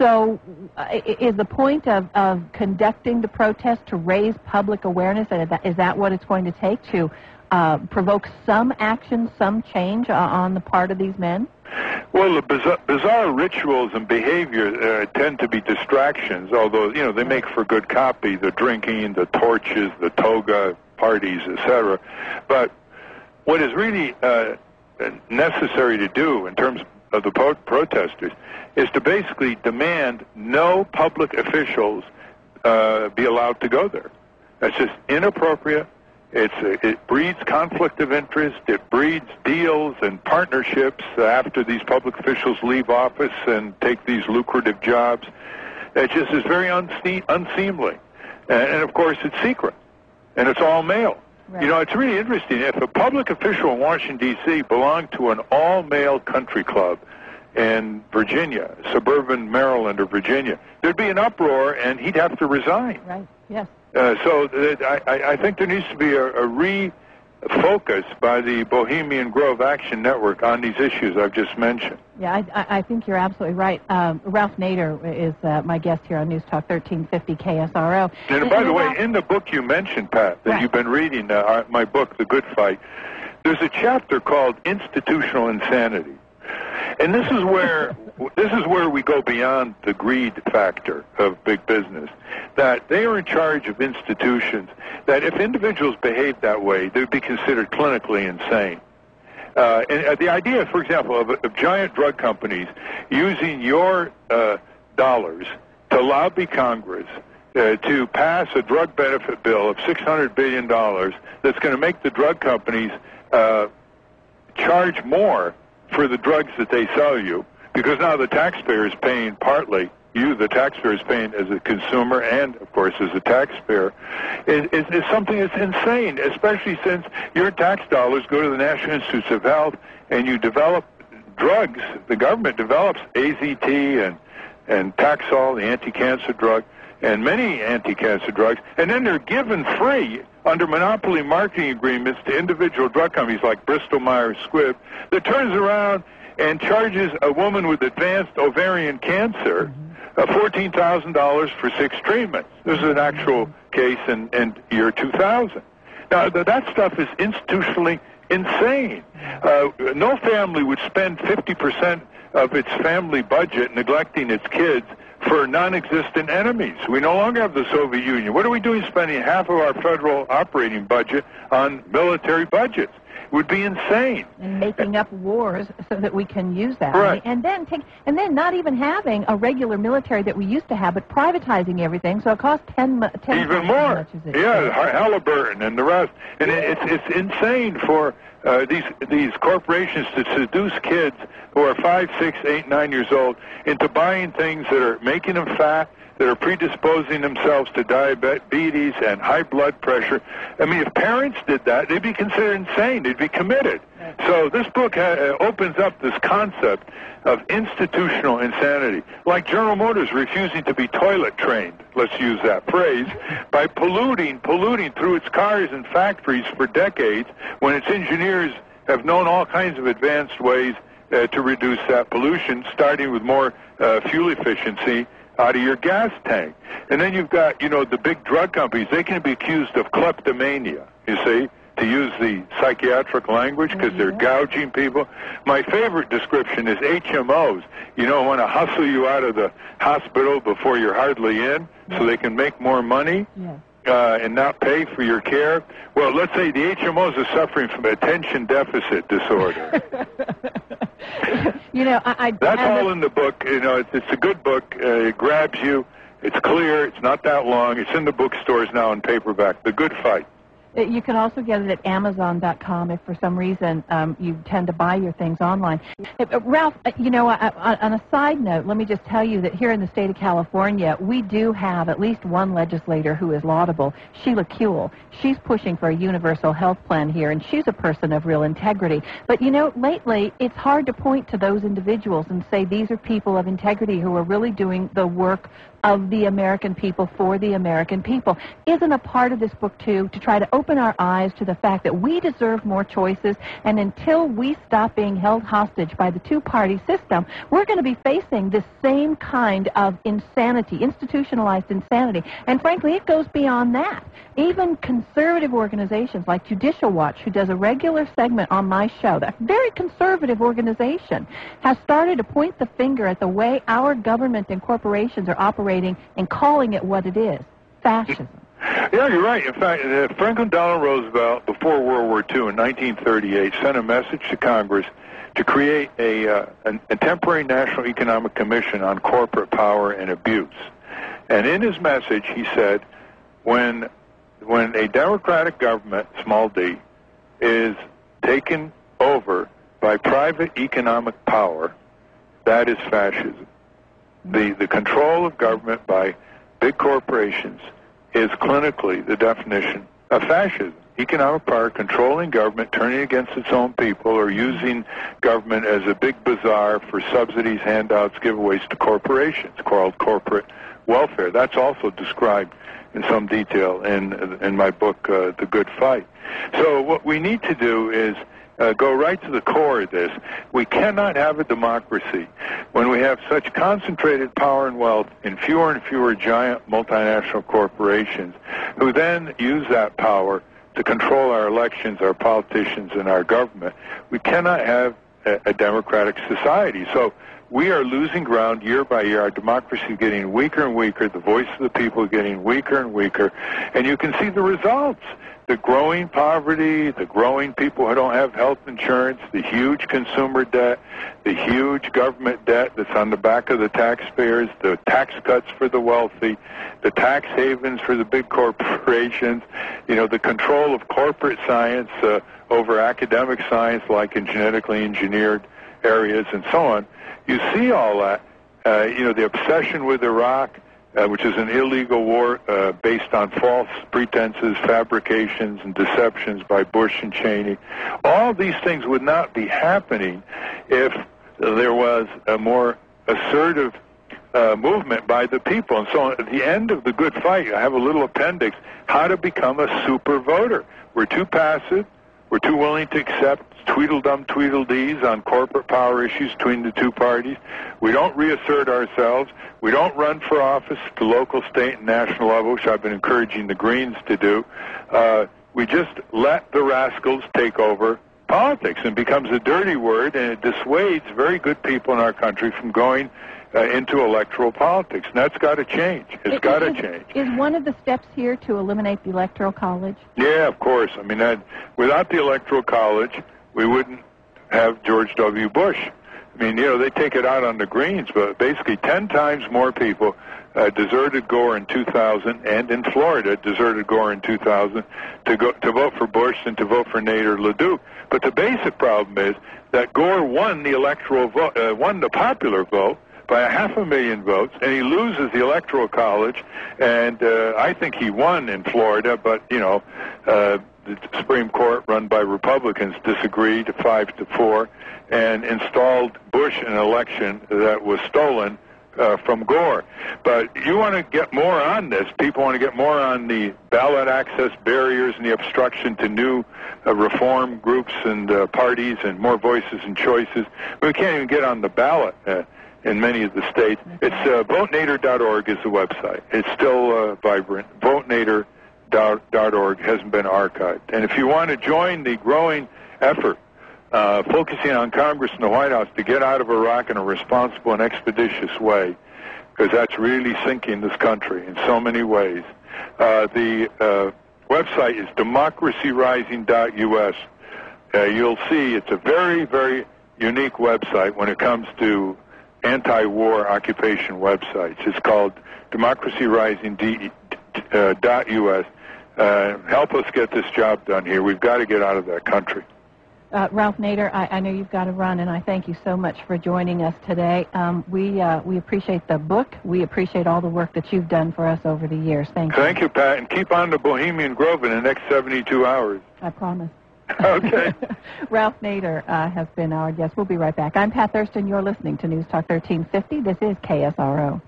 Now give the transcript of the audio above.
So is the point of conducting the protest to raise public awareness, and is that what it's going to take to provoke some action, some change on the part of these men? Well, the bizarre rituals and behavior tend to be distractions, although, they make for good copy, the drinking, the torches, the toga parties, etc. But what is really necessary to do in terms of the protesters is to basically demand no public officials be allowed to go there. That's just inappropriate. It breeds conflict of interest. It breeds deals and partnerships after these public officials leave office and take these lucrative jobs. It just is very unseemly. And of course, it's secret. And it's all male. Right. It's really interesting. If a public official in Washington, D.C. belonged to an all-male country club in Virginia, suburban Maryland or Virginia, there'd be an uproar and he'd have to resign. Right, yes. So I think there needs to be a refocus by the Bohemian Grove Action Network on these issues I've just mentioned. Yeah, I think you're absolutely right. Ralph Nader is my guest here on News Talk 1350 KSRO. And by the way, in the book you mentioned, Pat, that you've been reading, my book, The Good Fight, there's a chapter called Institutional Insanity. And this is where we go beyond the greed factor of big business, that they are in charge of institutions that if individuals behave that way, they would be considered clinically insane. And the idea, for example, of giant drug companies using your dollars to lobby Congress to pass a drug benefit bill of $600 billion that's going to make the drug companies charge more for the drugs that they sell you, because now the taxpayer is paying partly, the taxpayer is paying as a consumer and, of course, as a taxpayer, is something that's insane, especially since your tax dollars go to the National Institutes of Health and you develop drugs. The government develops AZT and Taxol, the anti-cancer drug, and many anti-cancer drugs, and then they're given free under monopoly marketing agreements to individual drug companies like Bristol-Myers Squibb that turns around and charges a woman with advanced ovarian cancer $14,000 for 6 treatments. This is an actual case in year 2000. Now, that stuff is institutionally insane. No family would spend 50% of its family budget neglecting its kids for non-existent enemies. We no longer have the Soviet Union. What are we doing spending half of our federal operating budget on military budgets? It would be insane. And making up wars so that we can use that. Right. And then not even having a regular military that we used to have, but privatizing everything, so it costs 10 even more. As much as it Halliburton and the rest. And it's insane for these corporations to seduce kids who are 5, 6, 8, 9 years old into buying things that are making them fat, that are predisposing themselves to diabetes and high blood pressure. I mean, if parents did that, they'd be considered insane. They'd be committed. So this book opens up this concept of institutional insanity, like General Motors refusing to be toilet trained, let's use that phrase, by polluting through its cars and factories for decades when its engineers have known all kinds of advanced ways to reduce that pollution, starting with more fuel efficiency out of your gas tank. And then you've got, the big drug companies. They can be accused of kleptomania, you see, to use the psychiatric language, because they're gouging people. My favorite description is HMOs. Want to hustle you out of the hospital before you're hardly in so they can make more money and not pay for your care. Well, let's say the HMOs are suffering from attention deficit disorder. That's all in the book. It's a good book. It grabs you. It's clear. It's not that long. It's in the bookstores now in paperback. The Good Fight. You can also get it at Amazon.com if for some reason you tend to buy your things online. Ralph, on a side note, let me just tell you that here in the state of California, we do have at least one legislator who is laudable, Sheila Kuehl. She's pushing for a universal health plan here, and she's a person of real integrity. But, lately, it's hard to point to those individuals and say these are people of integrity who are really doing the work of the American people for the American people. Isn't a part of this book, too, to try to open our eyes to the fact that we deserve more choices, and until we stop being held hostage by the two-party system, we're going to be facing this same kind of insanity, institutionalized insanity. And frankly, it goes beyond that. Even conservative organizations like Judicial Watch, who does a regular segment on my show, that very conservative organization, has started to point the finger at the way our government and corporations are operating and calling it what it is: fascism. Yeah, you're right. In fact, Franklin Delano Roosevelt, before World War II in 1938, sent a message to Congress to create a temporary National Economic Commission on corporate power and abuse. And in his message, he said, when a democratic government, small d, is taken over by private economic power, that is fascism. The control of government by big corporations is clinically the definition of fascism. Economic power, controlling government, turning against its own people, or using government as a big bazaar for subsidies, handouts, giveaways to corporations, called corporate welfare. That's also described in some detail in my book, The Good Fight. So what we need to do is go right to the core of this. We cannot have a democracy when we have such concentrated power and wealth in fewer and fewer giant multinational corporations who then use that power to control our elections, our politicians, and our government. We cannot have a democratic society. So we are losing ground year by year. Our democracy is getting weaker and weaker. The voice of the people is getting weaker and weaker. And you can see the results. The growing poverty, the growing people who don't have health insurance, the huge consumer debt, the huge government debt that's on the back of the taxpayers, the tax cuts for the wealthy, the tax havens for the big corporations, the control of corporate science over academic science, like in genetically engineered areas and so on. You see all that, the obsession with Iraq, which is an illegal war based on false pretenses, fabrications, and deceptions by Bush and Cheney. All these things would not be happening if there was a more assertive movement by the people. And so at the end of The Good Fight, I have a little appendix, how to become a super voter. We're too passive. We're too willing to accept tweedledum tweedledees on corporate power issues between the two parties. We don't reassert ourselves. We don't run for office at the local, state, and national level, which I've been encouraging the Greens to do. We just let the rascals take over politics, and becomes a dirty word, and it dissuades very good people in our country from going into electoral politics. And that's got to change. It's got to change. Is one of the steps here to eliminate the Electoral College? Yeah, of course. I mean, without the Electoral College, we wouldn't have George W. Bush. I mean, they take it out on the Greens, but basically 10 times more people deserted Gore in 2000, and in Florida deserted Gore in 2000 to vote for Bush than to vote for Nader LeDuc. But the basic problem is that Gore won the electoral vote, won the popular vote by 500,000 votes, and he loses the Electoral College. And I think he won in Florida, but the Supreme Court, run by Republicans, disagreed 5-4 and installed Bush in an election that was stolen from Gore. But you want to get more on this. People want to get more on the ballot access barriers and the obstruction to new reform groups and parties and more voices and choices. We can't even get on the ballot in many of the states. It's votenader.org is the website. It's still vibrant. Votenader.org hasn't been archived. And if you want to join the growing effort focusing on Congress and the White House to get out of Iraq in a responsible and expeditious way, because that's really sinking this country in so many ways, the website is democracyrising.us. You'll see it's a very, very unique website when it comes to anti-war occupation websites. It's called democracyrising.us. Help us get this job done here. We've got to get out of that country. Ralph Nader, I know you've got to run, and I thank you so much for joining us today. We appreciate the book. We appreciate all the work that you've done for us over the years. Thank you. Thank you, Pat, and keep on the Bohemian Grove in the next 72 hours. I promise. Okay. Ralph Nader has been our guest. We'll be right back. I'm Pat Thurston. You're listening to News Talk 1350. This is KSRO.